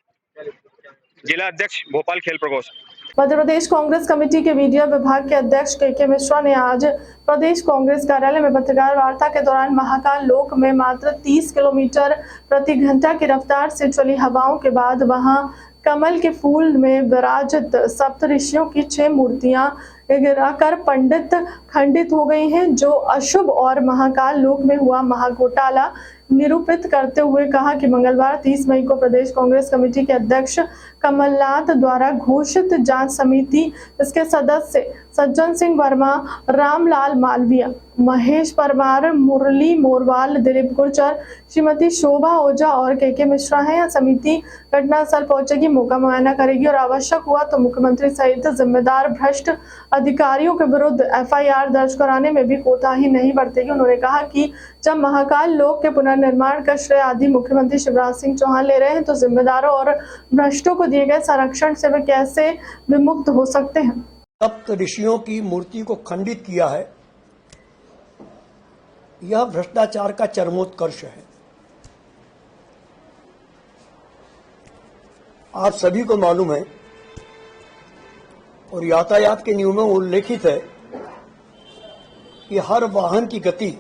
Speaker 12: जिला अध्यक्ष भोपाल खेल प्रकोष्ठ।
Speaker 1: मध्य प्रदेश कांग्रेस कमेटी के मीडिया विभाग के अध्यक्ष के मिश्रा ने आज प्रदेश कांग्रेस कार्यालय में पत्रकार वार्ता के दौरान महाकाल लोक में मात्र 30 किलोमीटर प्रति घंटा की रफ्तार से चली हवाओं के बाद वहां कमल के फूल में विराजित सप्तऋषियों की 6 मूर्तियां गिराकर खंडित हो गई हैं, जो अशुभ और महाकाल लोक में हुआ महाघोटाला निरूपित करते हुए कहा कि मंगलवार 30 मई को प्रदेश कांग्रेस कमेटी के अध्यक्ष कमलनाथ द्वारा घोषित जांच समिति, इसके सदस्य सज्जन सिंह वर्मा, रामलाल मालवीय, महेश परमार, मुरली मोरवाल, दिलीप गुर्जर, श्रीमती शोभा ओझा और के मिश्रा हैं। यह समिति घटनास्थल पहुंचेगी, मौका मुआयना करेगी और आवश्यक हुआ तो मुख्यमंत्री सहित जिम्मेदार भ्रष्ट अधिकारियों के विरुद्ध एफआईआर दर्ज कराने में भी कोताही नहीं बरतेगी। उन्होंने कहा कि जब महाकाल लोक के पुनर्निर्माण का श्रेय आदि मुख्यमंत्री शिवराज सिंह चौहान ले रहे हैं तो जिम्मेदारों और भ्रष्टों को दिए गए संरक्षण से वे कैसे विमुक्त हो सकते हैं?
Speaker 13: सप्त ऋषियों की मूर्ति को खंडित किया है, यह भ्रष्टाचार का चरमोत्कर्ष है। आप सभी को मालूम है और यातायात के नियमों में उल्लेखित है कि हर वाहन की गति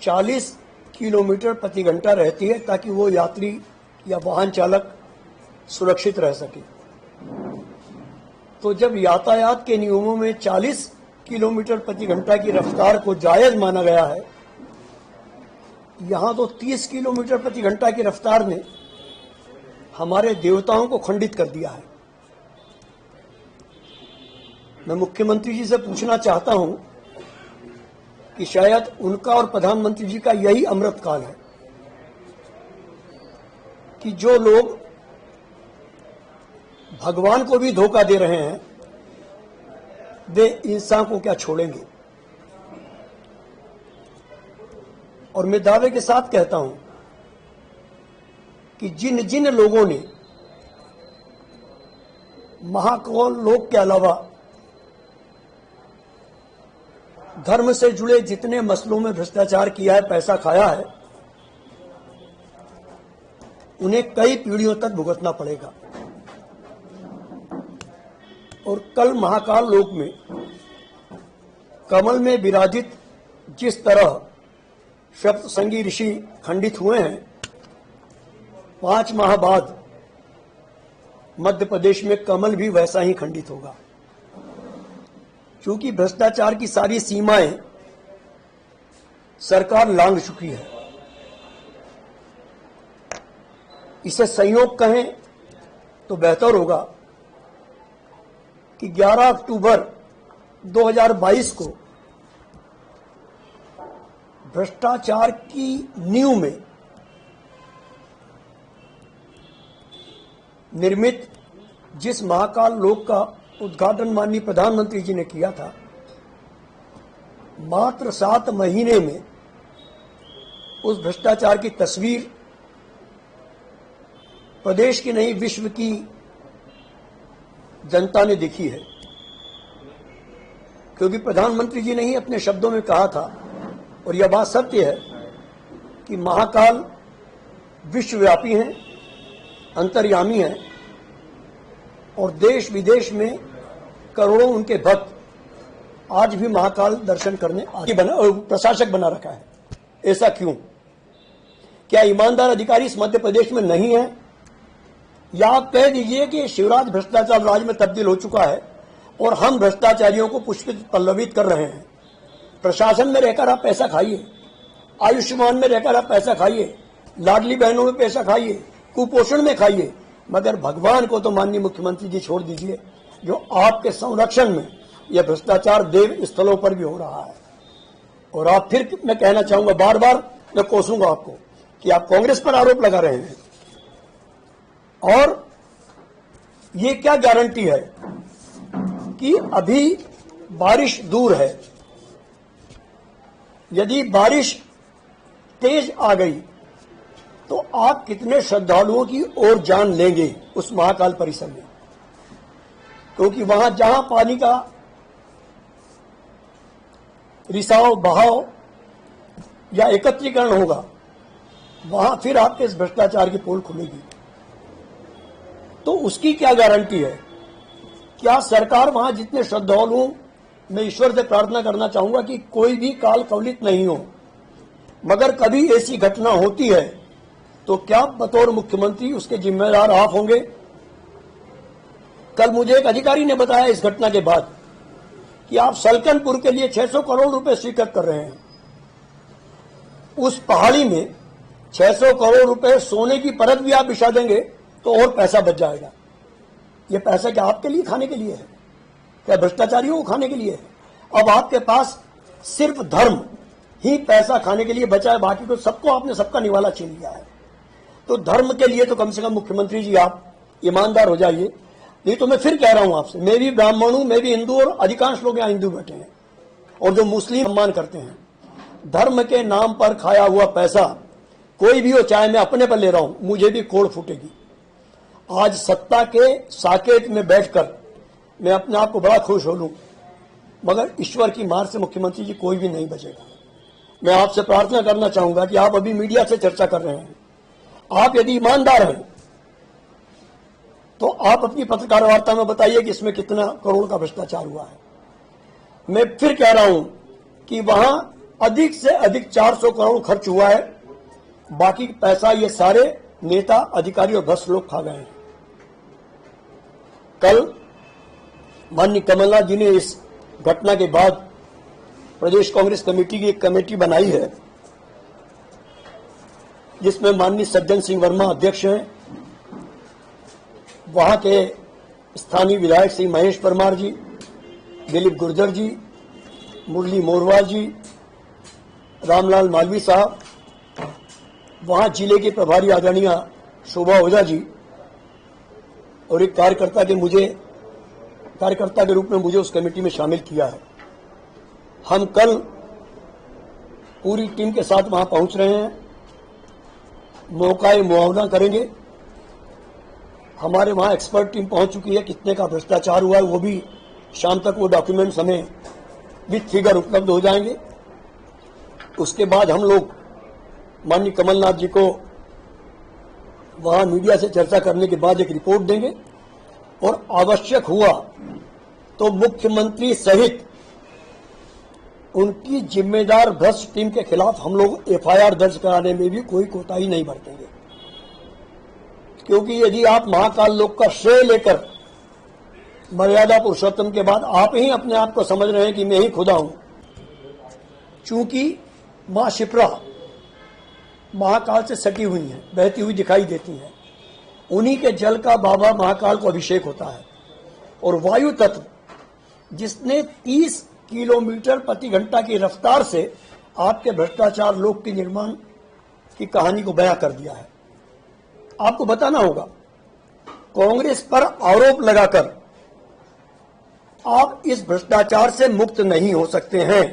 Speaker 13: 40 किलोमीटर प्रति घंटा रहती है ताकि वो यात्री या वाहन चालक सुरक्षित रह सके। तो जब यातायात के नियमों में 40 किलोमीटर प्रति घंटा की रफ्तार को जायज माना गया है, यहां तो 30 किलोमीटर प्रति घंटा की रफ्तार ने हमारे देवताओं को खंडित कर दिया है। मैं मुख्यमंत्री जी से पूछना चाहता हूं कि शायद उनका और प्रधानमंत्री जी का यही अमृत काल है कि जो लोग भगवान को भी धोखा दे रहे हैं, वे इंसान को क्या छोड़ेंगे। और मैं दावे के साथ कहता हूं कि जिन जिन लोगों ने महाकौर लोग के अलावा धर्म से जुड़े जितने मसलों में भ्रष्टाचार किया है, पैसा खाया है, उन्हें कई पीढ़ियों तक भुगतना पड़ेगा। और कल महाकाल लोक में कमल में विराजित जिस तरह सप्तसंगी ऋषि खंडित हुए हैं, 5 माह बाद मध्य प्रदेश में कमल भी वैसा ही खंडित होगा, क्योंकि भ्रष्टाचार की सारी सीमाएं सरकार लांघ चुकी है। इसे संयोग कहें तो बेहतर होगा कि 11 अक्टूबर 2022 को भ्रष्टाचार की नींव में निर्मित जिस महाकाल लोक का उद्घाटन माननीय प्रधानमंत्री जी ने किया था, मात्र 7 महीने में उस भ्रष्टाचार की तस्वीर प्रदेश की नहीं विश्व की जनता ने देखी है। क्योंकि प्रधानमंत्री जी ने ही अपने शब्दों में कहा था, और यह बात सत्य है, कि महाकाल विश्वव्यापी हैं, अंतर्यामी हैं, और देश विदेश में करोड़ों उनके भक्त आज भी महाकाल दर्शन करने प्रशासक बना रखा है। ऐसा क्यों? क्या ईमानदार अधिकारी इस मध्य प्रदेश में नहीं है? या आप कह दीजिए कि शिवराज भ्रष्टाचार राज में तब्दील हो चुका है और हम भ्रष्टाचारियों को पुष्पित पल्लवित कर रहे हैं। प्रशासन में रहकर आप पैसा खाइए, आयुष्मान में रहकर आप पैसा खाइए, लाडली बहनों में पैसा खाइए, कुपोषण में खाइए, मगर भगवान को तो माननीय मुख्यमंत्री जी छोड़ दीजिए, जो आपके संरक्षण में यह भ्रष्टाचार देव स्थलों पर भी हो रहा है। और आप फिर मैं कहना चाहूंगा, बार बार मैं कोसूंगा आपको कि आप कांग्रेस पर आरोप लगा रहे हैं, और ये क्या गारंटी है कि अभी बारिश दूर है? यदि बारिश तेज आ गई तो आप कितने श्रद्धालुओं की ओर जान लेंगे उस महाकाल परिसर में? क्योंकि वहां जहां पानी का रिसाव, बहाव या एकत्रीकरण होगा, वहां फिर आपके इस भ्रष्टाचार की पोल खुलेगी। तो उसकी क्या गारंटी है? क्या सरकार वहां जितने श्रद्धालुओं, मैं ईश्वर से प्रार्थना करना चाहूंगा कि कोई भी काल कवलित नहीं हो, मगर कभी ऐसी घटना होती है तो क्या बतौर मुख्यमंत्री उसके जिम्मेदार आप होंगे? कल मुझे एक अधिकारी ने बताया इस घटना के बाद कि आप सलकनपुर के लिए 600 करोड़ रुपए स्वीकृत कर रहे हैं। उस पहाड़ी में 600 करोड़ रुपए सोने की परत भी आप बिछा देंगे तो और पैसा बच जाएगा। ये पैसा क्या आपके लिए खाने के लिए है? क्या भ्रष्टाचारियों को खाने के लिए है? अब आपके पास सिर्फ धर्म ही पैसा खाने के लिए बचा है, बाकी तो सबको आपने सबका निवाला छीन लिया है। तो धर्म के लिए तो कम से कम मुख्यमंत्री जी आप ईमानदार हो जाइए। नहीं तो मैं फिर कह रहा हूं आपसे, मैं भी ब्राह्मण हूं, मैं भी हिंदू, और अधिकांश लोग यहाँ हिंदू बैठे हैं और जो मुस्लिम सम्मान करते हैं। धर्म के नाम पर खाया हुआ पैसा कोई भी हो, चाहे मैं अपने पर ले रहा हूं, मुझे भी कोड़ फूटेगी। आज सत्ता के साकेत में बैठकर मैं अपने आप को बड़ा खुश हो लूं, मगर ईश्वर की मार से मुख्यमंत्री जी कोई भी नहीं बचेगा। मैं आपसे प्रार्थना करना चाहूंगा कि आप अभी मीडिया से चर्चा कर रहे हैं, आप यदि ईमानदार हैं तो आप अपनी पत्रकार वार्ता में बताइए कि इसमें कितना करोड़ का भ्रष्टाचार हुआ है। मैं फिर कह रहा हूं कि वहां अधिक से अधिक 400 करोड़ खर्च हुआ है, बाकी पैसा ये सारे नेता, अधिकारी और भ्रष्ट लोग खा गए हैं। कल माननीय कमलनाथ जी ने इस घटना के बाद प्रदेश कांग्रेस कमेटी की एक कमेटी बनाई है, जिसमें माननीय सज्जन सिंह वर्मा अध्यक्ष हैं, वहां के स्थानीय विधायक श्री महेश परमार जी, दिलीप गुर्जर जी, मुरली मोरवाल जी, रामलाल मालवी साहब, वहां जिले के प्रभारी आदरणीय शोभा ओझा जी, और एक कार्यकर्ता के रूप में मुझे उस कमेटी में शामिल किया है। हम कल पूरी टीम के साथ वहां पहुंच रहे हैं, मौका मुआवजा करेंगे हमारे वहाँ एक्सपर्ट टीम पहुंच चुकी है, कितने का भ्रष्टाचार हुआ है वो भी शाम तक वो डॉक्यूमेंट्स हमें विथ फिगर उपलब्ध हो जाएंगे। उसके बाद हम लोग माननीय कमलनाथ जी को वहां मीडिया से चर्चा करने के बाद एक रिपोर्ट देंगे और आवश्यक हुआ तो मुख्यमंत्री सहित उनकी जिम्मेदार भ्रष्ट टीम के खिलाफ हम लोग एफआईआर दर्ज कराने में भी कोई कोताही नहीं बरतेंगे, क्योंकि यदि आप महाकाल लोक का श्रेय लेकर मर्यादा पुरुषोत्तम के बाद आप ही अपने आप को समझ रहे हैं कि मैं ही खुदा हूं, चूंकि मां शिप्रा महाकाल से सटी हुई हैं, बहती हुई दिखाई देती हैं, उन्हीं के जल का बाबा महाकाल को अभिषेक होता है। और वायु तत्व जिसने 30 किलोमीटर प्रति घंटा की रफ्तार से आपके भ्रष्टाचार लोक के निर्माण की कहानी को बयां कर दिया है। आपको बताना होगा, कांग्रेस पर आरोप लगाकर आप इस भ्रष्टाचार से मुक्त नहीं हो सकते हैं।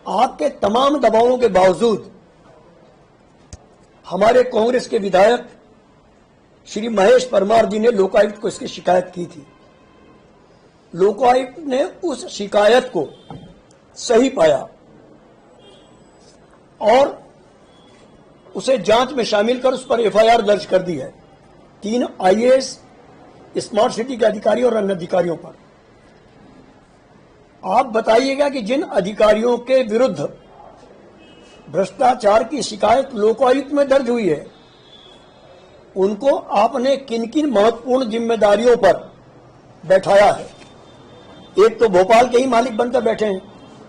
Speaker 13: आपके तमाम दबावों के बावजूद हमारे कांग्रेस के विधायक श्री महेश परमार जी ने लोकायुक्त को इसकी शिकायत की थी। लोकायुक्त ने उस शिकायत को सही पाया और उसे जांच में शामिल कर उस पर एफआईआर दर्ज कर दी है 3 आईएएस स्मार्ट सिटी के अधिकारी और अन्य अधिकारियों पर। आप बताइएगा कि जिन अधिकारियों के विरुद्ध भ्रष्टाचार की शिकायत लोकायुक्त में दर्ज हुई है, उनको आपने किन किन महत्वपूर्ण जिम्मेदारियों पर बैठाया है। एक तो भोपाल के ही मालिक बनकर बैठे हैं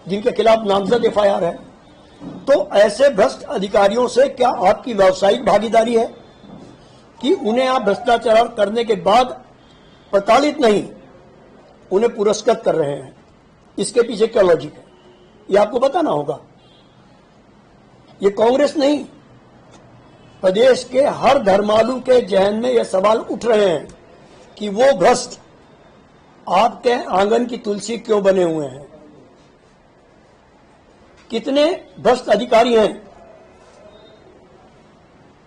Speaker 13: जिनके खिलाफ नामजद एफआईआर है। तो ऐसे भ्रष्ट अधिकारियों से क्या आपकी व्यावसायिक भागीदारी है कि उन्हें आप भ्रष्टाचार करने के बाद प्रताड़ित नहीं, उन्हें पुरस्कृत कर रहे हैं? इसके पीछे क्या लॉजिक है, ये आपको बताना होगा। ये कांग्रेस नहीं, प्रदेश के हर धर्मालु के जहन में यह सवाल उठ रहे हैं कि वो भ्रष्ट आपके आंगन की तुलसी क्यों बने हुए हैं। कितने भ्रष्ट अधिकारी हैं?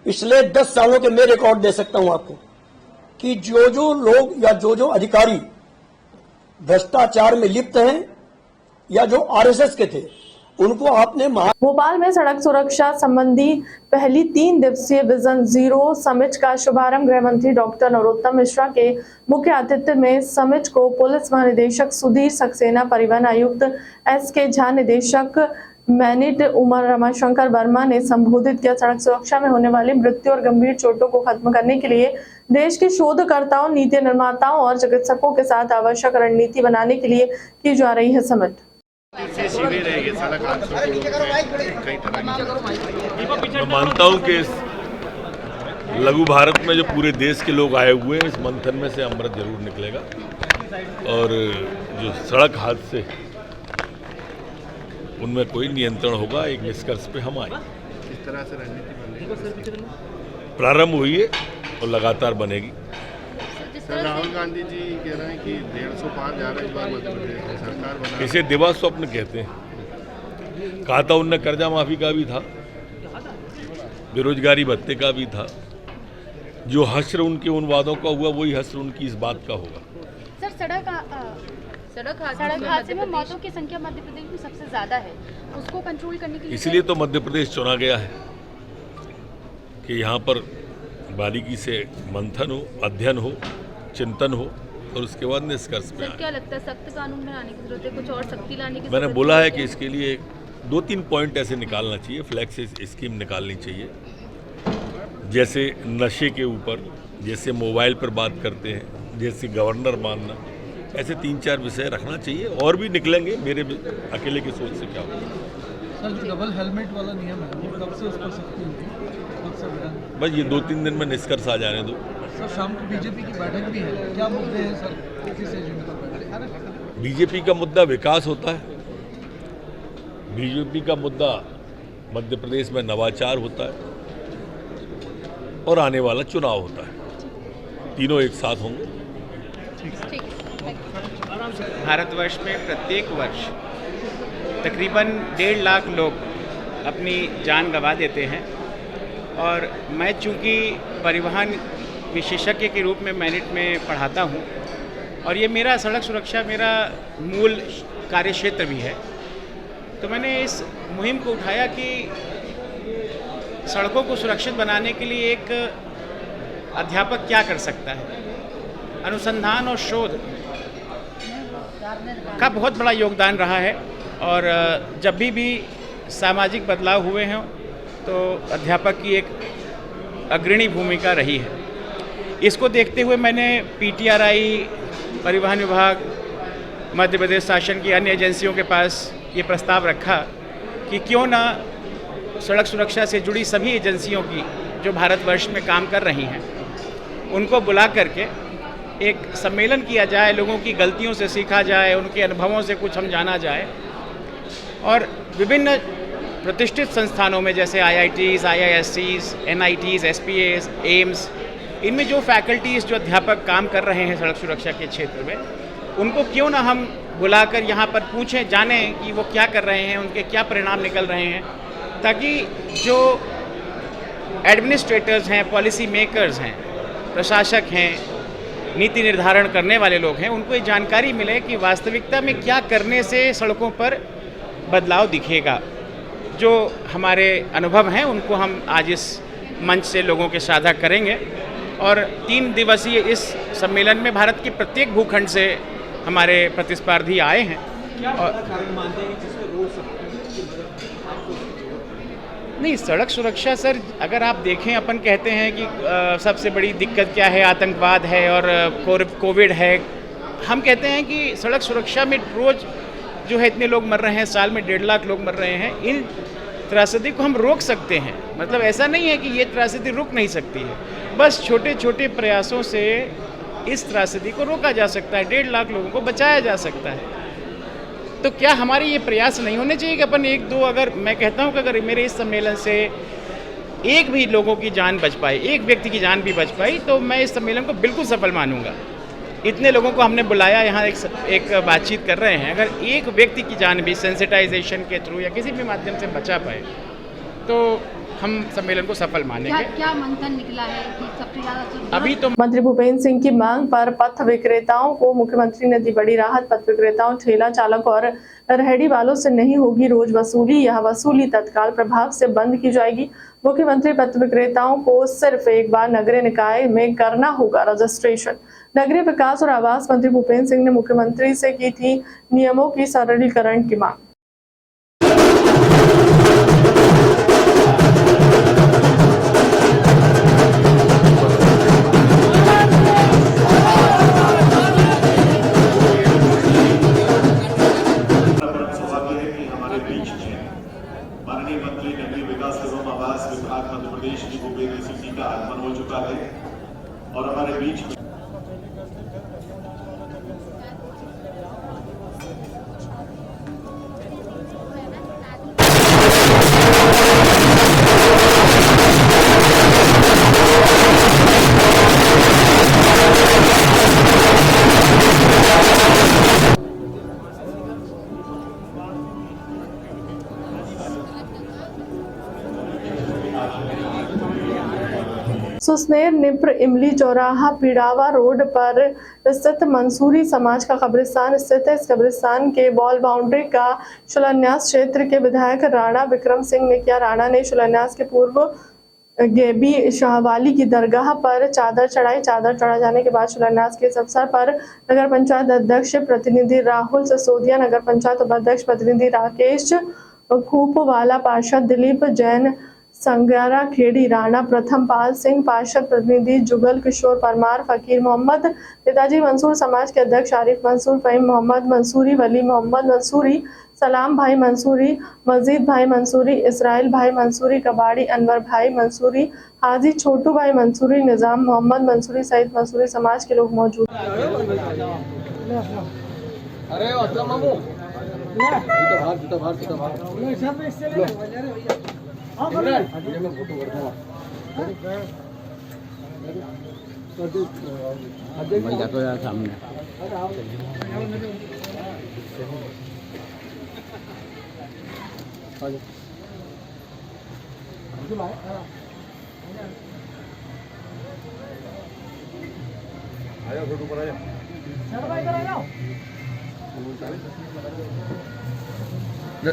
Speaker 13: पिछले 10 सालों के मैं रिकॉर्ड दे सकता हूं आपको कि जो लोग या जो अधिकारी भ्रष्टाचार में लिप्त हैं या जो आरएसएस के थे, उनको आपने
Speaker 1: भोपाल में सड़क सुरक्षा संबंधी पहली 3 दिवसीय विजन 0 समिट का शुभारंभ गृह मंत्री डॉक्टर नरोत्तम मिश्रा के मुख्य आतिथ्य में समिट को पुलिस महानिदेशक सुधीर सक्सेना, परिवहन आयुक्त SK झा, निदेशक मैनिट उमर रमाशंकर वर्मा ने संबोधित किया। सड़क सुरक्षा में होने वाली मृत्यु और गंभीर चोटों को खत्म करने के लिए देश के शोधकर्ताओं, नीति निर्माताओं और चिकित्सकों के साथ आवश्यक रणनीति बनाने के लिए की जा रही है समिट।
Speaker 14: मैं मानता हूं कि इस लघु भारत में जो पूरे देश के लोग आए हुए हैं, इस मंथन में से अमृत जरूर निकलेगा और जो सड़क हादसे उनमें कोई नियंत्रण होगा, एक निष्कर्ष पे हम आए।
Speaker 5: इस तरह से रणनीति
Speaker 14: प्रारंभ हुई है और लगातार बनेगी।
Speaker 5: सर, राहुल गांधी जी कह रहे हैं कि 150 पार जा रहे हैं इस बार मध्य प्रदेश में, सरकार बना।
Speaker 14: इसे दिवा स्वप्न कहते हैं। कहा था उनने कर्जा माफी का भी था, बेरोजगारी भत्ते का भी था। जो हश्र उनके उन वादों का हुआ, वही हश्र उनकी इस बात का होगा।
Speaker 15: सर, सड़क हादसे में मौतों की संख्या मध्य प्रदेश में सबसे ज्यादा है, उसको कंट्रोल करने के लिए
Speaker 14: इसलिए तो मध्य प्रदेश चुना गया है कि यहाँ पर बारीकी से मंथन हो, अध्ययन हो, चिंतन हो और उसके बाद निष्कर्ष पे आए।
Speaker 15: क्या लगता है सख्त कानून बनाने की जरूरत है, कुछ और सख्ती लाने की?
Speaker 14: मैंने बोला है कि इसके लिए 2-3 पॉइंट ऐसे निकालना चाहिए, फ्लैक्स स्कीम निकालनी चाहिए, जैसे नशे के ऊपर, जैसे मोबाइल पर बात करते हैं, जैसे गवर्नर मानना, ऐसे 3-4 विषय रखना चाहिए। और भी निकलेंगे, मेरे अकेले की सोच से क्या होगा।
Speaker 7: सर, जो डबल हेलमेट वाला नियम है वो कब से उस पर सख्ती होगी?
Speaker 14: बस ये 2-3 दिन में निष्कर्ष आ जाने दो।
Speaker 7: सर, शाम को बीजेपी की बैठक भी है, क्या मुद्दे हैं सर? किस एजेंडे पर बैठक?
Speaker 14: बीजेपी का मुद्दा विकास होता है, बीजेपी का मुद्दा मध्य प्रदेश में नवाचार होता है और आने वाला चुनाव होता है। तीनों एक साथ होंगे।
Speaker 16: भारतवर्ष में प्रत्येक वर्ष तकरीबन 1.5 लाख लोग अपनी जान गंवा देते हैं और मैं चूँकि परिवहन विशेषज्ञ के रूप में मेरिट में पढ़ाता हूँ और ये मेरा सड़क सुरक्षा मेरा मूल कार्यक्षेत्र भी है। तो मैंने इस मुहिम को उठाया कि सड़कों को सुरक्षित बनाने के लिए एक अध्यापक क्या कर सकता है। अनुसंधान और शोध का बहुत बड़ा योगदान रहा है और जब भी सामाजिक बदलाव हुए हैं तो अध्यापक की एक अग्रणी भूमिका रही है। इसको देखते हुए मैंने पीटीआरआई, परिवहन विभाग, मध्य प्रदेश शासन की अन्य एजेंसियों के पास ये प्रस्ताव रखा कि क्यों ना सड़क सुरक्षा से जुड़ी सभी एजेंसियों की जो भारतवर्ष में काम कर रही हैं उनको बुला करके एक सम्मेलन किया जाए, लोगों की गलतियों से सीखा जाए, उनके अनुभवों से कुछ हम जाना जाए और विभिन्न प्रतिष्ठित संस्थानों में जैसे IITs, IISCs, NITs, SPAs, AIIMS, इनमें जो फैकल्टीज़ जो अध्यापक काम कर रहे हैं सड़क सुरक्षा के क्षेत्र में, उनको क्यों ना हम बुलाकर यहाँ पर पूछें, जानें कि वो क्या कर रहे हैं, उनके क्या परिणाम निकल रहे हैं, ताकि जो एडमिनिस्ट्रेटर्स हैं, पॉलिसी मेकर्स हैं, प्रशासक हैं, नीति निर्धारण करने वाले लोग हैं, उनको ये जानकारी मिले कि वास्तविकता में क्या करने से सड़कों पर बदलाव दिखेगा। जो हमारे अनुभव हैं उनको हम आज इस मंच से लोगों के साझा करेंगे और 3 दिवसीय इस सम्मेलन में भारत के प्रत्येक भूखंड से हमारे प्रतिस्पर्धी आए हैं। और नहीं, सड़क सुरक्षा सर अगर आप देखें, अपन कहते हैं कि सबसे बड़ी दिक्कत क्या है, आतंकवाद है और कोविड है। हम कहते हैं कि सड़क सुरक्षा में रोज़ जो है इतने लोग मर रहे हैं, साल में 1.5 लाख लोग मर रहे हैं। इन त्रासदी को हम रोक सकते हैं, मतलब ऐसा नहीं है कि ये त्रासदी रुक नहीं सकती है, बस छोटे छोटे प्रयासों से इस त्रासदी को रोका जा सकता है, 1.5 लाख लोगों को बचाया जा सकता है। तो क्या हमारे ये प्रयास नहीं होने चाहिए कि अपन 1-2, अगर मैं कहता हूँ कि अगर मेरे इस सम्मेलन से एक भी लोगों की जान बच पाई, एक व्यक्ति की जान भी बच पाई, तो मैं इस सम्मेलन को बिल्कुल सफल मानूंगा। इतने लोगों को हमने बुलाया, यहाँ एक बातचीत कर रहे हैं, अगर एक व्यक्ति की जान भी सेंसिटाइजेशन के थ्रू या किसी भी माध्यम से बचा पाए तो हम सम्मेलन को सफल मानेंगे।
Speaker 15: क्या मंथन निकला है कि सबसे ज्यादा
Speaker 16: अभी तो
Speaker 1: मंत्री भूपेंद्र सिंह की मांग पर पथ विक्रेताओं को मुख्यमंत्री ने दी बड़ी राहत। पथ विक्रेताओं, ठेला चालक और रेहड़ी वालों से नहीं होगी रोज वसूली, यह वसूली तत्काल प्रभाव से बंद की जाएगी। मुख्यमंत्री पथ विक्रेताओं को सिर्फ एक बार नगरीय निकाय में करना होगा रजिस्ट्रेशन। नगरीय विकास और आवास मंत्री भूपेंद्र सिंह ने मुख्यमंत्री से की थी नियमों की सरलीकरण की मांग।
Speaker 17: माननीय मंत्री नगरीय विकास एवं आवास विभाग मध्य प्रदेश की भूपेंद्र सिंह जी का आगमन हो चुका है और हमारे बीच में
Speaker 1: सुसनेर निप्र इमली चौराहा पीड़ावा रोड पर स्थित मंसूरी समाज का कब्रिस्तान स्थित है। इस कब्रिस्तान के वॉल बाउंड्री का शिलान्यास क्षेत्र के विधायक राणा विक्रम सिंह ने किया। राणा ने शिलान्यास के पूर्व गेबी शाहवाली की दरगाह पर चादर चढ़ाई। चादर चढ़ा जाने के बाद शिलान्यास के इस अवसर पर नगर पंचायत अध्यक्ष प्रतिनिधि राहुल सिसोदिया, नगर पंचायत उपाध्यक्ष प्रतिनिधि राकेश खूपवाला, पार्षद दिलीप जैन, संगारा खेड़ी, राणा प्रथम पाल सिंह, पार्षद प्रतिनिधि जुगल किशोर परमार, फकीर मोहम्मद, पिताजी मंसूर समाज के अध्यक्ष आरिफ मंसूर, फहीम मोहम्मद मंसूरी, वली मोहम्मद मंसूरी, सलाम भाई मंसूरी, मजीद भाई मंसूरी, इसराइल भाई मंसूरी, कबाड़ी अनवर भाई मंसूरी, हाजी छोटू भाई मंसूरी, निजाम मोहम्मद मंसूरी सहित मंसूरी समाज के लोग मौजूद।
Speaker 2: सामने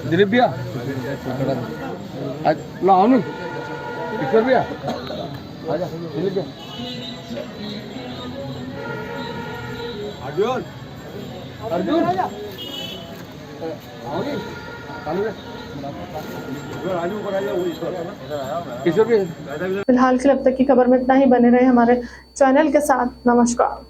Speaker 11: दिलीप भैया लाओ नहीं ईश्वर भैया आजा दिलीप भैया अर्जुन अर्जुन आओ नहीं चालू है
Speaker 1: फिलहाल के लिए अब तक की खबर में इतना ही। बने रहे हमारे चैनल के साथ। नमस्कार।